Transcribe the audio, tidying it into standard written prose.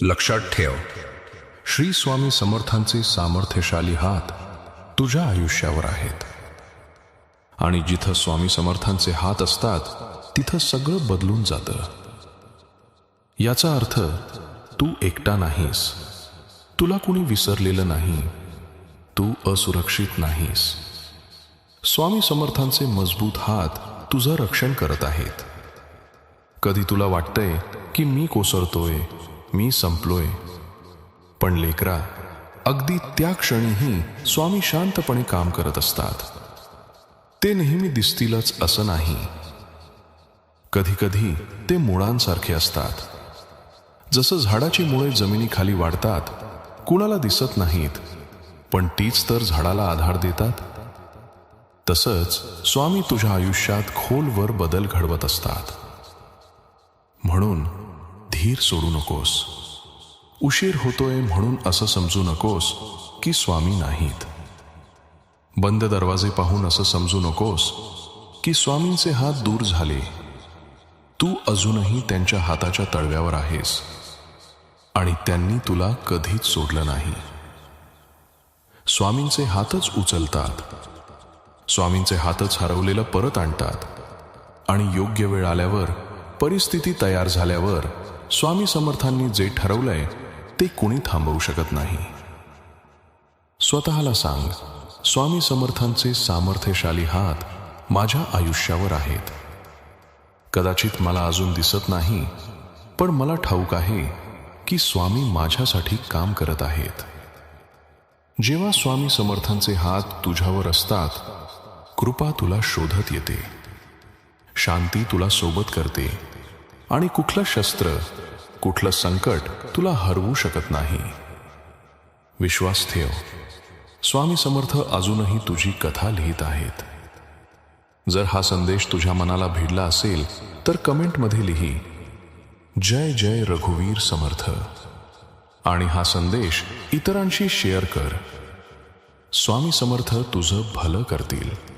लक्षात ठेव, श्री स्वामी समर्थांचे सामर्थ्यशाली हात तुझ्या आयुष्यावर आहेत आणि जिथं स्वामी समर्थांचे हात असतात तिथं सगळं बदलून जातं. याचा अर्थ तू एकटा नाहीस, तुला कुणी विसरलेलं नाही, तू असुरक्षित नाहीस. स्वामी समर्थांचे मजबूत हात तुझं रक्षण करत आहेत. कधी तुला वाटतंय की मी कोसळतोय, मी संपलोय, पण लेकरा, अगदी त्या क्षणीही स्वामी शांतपणे काम करत असतात. ते नेहमी दिसतीलच असं नाही. कधी कधी ते मुळांसारखे असतात. जसं झाडाची मुळे जमिनीखाली वाढतात, कुणाला दिसत नाहीत, पण तीच तर झाडाला आधार देतात. तसंच स्वामी तुझ्या आयुष्यात खोलवर बदल घडवत असतात. म्हणून धीर सोडू नकोस. उशीर होतोय म्हणून असं समजू नकोस की स्वामी नाहीत. बंद दरवाजे पाहून असं समजू नकोस की स्वामींचे हात दूर झाले. तू अजूनही त्यांच्या हाताच्या तळव्यावर आहेस आणि त्यांनी तुला कधीच सोडलं नाही. स्वामींचे हातच उचलतात, स्वामींचे हातच हरवलेलं परत आणतात आणि योग्य वेळ आल्यावर, परिस्थिती तयार झाल्यावर स्वामी समर्थांनी जे ठरवलंय ते कुणी थांबवू शकत नाही. स्वतःला सांग, स्वामी समर्थांचे सामर्थ्यशाली हात माझ्या आयुष्यावर आहेत. कदाचित मला अजून दिसत नाही, पण मला ठाऊक आहे की स्वामी माझ्यासाठी काम करत आहेत. जेव्हा स्वामी समर्थांचे हात तुझ्यावर असतात, कृपा तुला शोधत येते, शांती तुला सोबत करते आणि कुठलं शस्त्र, कुठलं संकट तुला हरवू शकत नाही. विश्वास ठेव, स्वामी समर्थ अजूनही तुझी कथा लिहित आहेत. जर हा संदेश तुझ्या मनाला भिडला असेल तर कमेंटमध्ये लिही, जय जय रघुवीर समर्थ, आणि हा संदेश इतरांशी शेअर कर. स्वामी समर्थ तुझं भलं करतील.